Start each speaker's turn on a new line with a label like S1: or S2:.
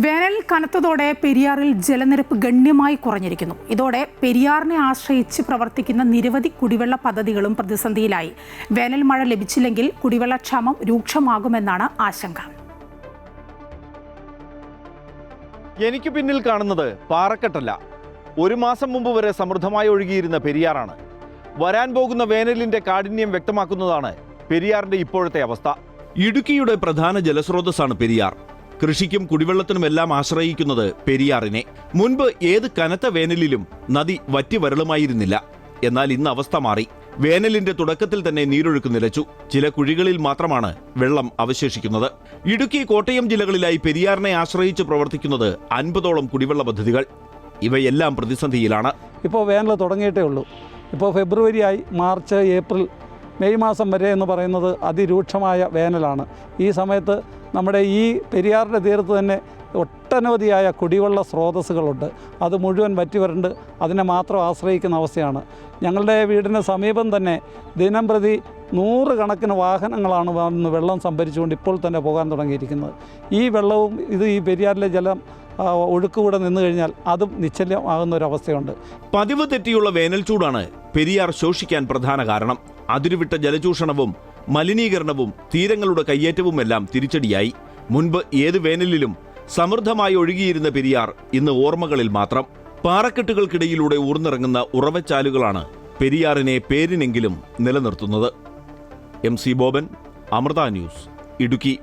S1: വേനൽ കനത്തതോടെ പെരിയാറിൽ ജലനിരപ്പ് ഗണ്യമായി കുറഞ്ഞിരിക്കുന്നു. ഇതോടെ പെരിയാറിനെ ആശ്രയിച്ച് പ്രവർത്തിക്കുന്ന നിരവധി കുടിവെള്ള പദ്ധതികളും പ്രതിസന്ധിയിലായി. വേനൽ മഴ ലഭിച്ചില്ലെങ്കിൽ കുടിവെള്ളക്ഷാമം രൂക്ഷമാകുമെന്നാണ് ആശങ്ക.
S2: എനിക്ക് പിന്നിൽ കാണുന്നത് പാറക്കെട്ടല്ല, ഒരു മാസം മുമ്പ് വരെ സമൃദ്ധമായി ഒഴുകിയിരുന്ന പെരിയാറാണ്. വരാൻ പോകുന്ന വേനലിന്റെ കാഠിന്യം വ്യക്തമാക്കുന്നതാണ് പെരിയാറിന്റെ ഇപ്പോഴത്തെ അവസ്ഥ. ഇടുക്കിയുടെ പ്രധാന ജലസ്രോതസ്സാണ് പെരിയാർ. കൃഷിക്കും കുടിവെള്ളത്തിനുമെല്ലാം ആശ്രയിക്കുന്നത് പെരിയാറിനെ. മുൻപ് ഏത് കനത്ത വേനലിലും നദി വറ്റി വരളുമായിരുന്നില്ല. എന്നാൽ ഇന്ന് അവസ്ഥ മാറി. വേനലിന്റെ തുടക്കത്തിൽ തന്നെ നീരൊഴുക്ക് നിലച്ചു. ചില കുഴികളിൽ മാത്രമാണ് വെള്ളം അവശേഷിക്കുന്നത്. ഇടുക്കി, കോട്ടയം ജില്ലകളിലായി പെരിയാറിനെ ആശ്രയിച്ച് പ്രവർത്തിക്കുന്നത് 50ഓളം കുടിവെള്ള പദ്ധതികൾ. ഇവയെല്ലാം പ്രതിസന്ധിയിലാണ്.
S3: ഇപ്പോൾ വേനൽ തുടങ്ങിയിട്ടേ ഉള്ളൂ. ഇപ്പോൾ ഫെബ്രുവരി ആയി, മാർച്ച്, ഏപ്രിൽ, മെയ് മാസം വരെ എന്ന് പറയുന്നത് അതിരൂക്ഷമായ വേനലാണ്. ഈ സമയത്ത് നമ്മുടെ ഈ പെരിയാറിൻ്റെ തീരത്ത് തന്നെ ഒട്ടനവധിയായ കുടിവെള്ള സ്രോതസ്സുകളുണ്ട്. അത് മുഴുവൻ വറ്റിവരണ്ട് അതിനെ മാത്രം ആശ്രയിക്കുന്ന അവസ്ഥയാണ്. ഞങ്ങളുടെ വീടിന് സമീപം തന്നെ ദിനം പ്രതി 100 കണക്കിന് വാഹനങ്ങളാണ് വന്ന് വെള്ളം സംഭരിച്ചുകൊണ്ട് ഇപ്പോൾ തന്നെ പോകാൻ തുടങ്ങിയിരിക്കുന്നത്. ഈ വെള്ളവും ഈ പെരിയാറിലെ ജലം ഒഴുക്കുകൂടെ നിന്നു കഴിഞ്ഞാൽ അതും നിശ്ചലമാകുന്ന ഒരവസ്ഥയുണ്ട്.
S2: പതിവ് തെറ്റിയുള്ള വേനൽ ചൂടാണ് പെരിയാർ ശോഷിക്കാൻ പ്രധാന കാരണം. അതിരുവിട്ട ജലചൂഷണവും മലിനീകരണവും തീരങ്ങളുടെ കയ്യേറ്റവുമെല്ലാം തിരിച്ചടിയായി. മുൻപ് ഏത് വേനലിലും സമൃദ്ധമായി ഒഴുകിയിരുന്ന പെരിയാർ ഇന്ന് ഓർമ്മകളിൽ മാത്രം. പാറക്കെട്ടുകൾക്കിടയിലൂടെ ഊർന്നിറങ്ങുന്ന ഉറവച്ചാലുകളാണ് പെരിയാറിനെ പേരിനെങ്കിലും നിലനിർത്തുന്നത്. MC Boban, Amrita news, Idukki.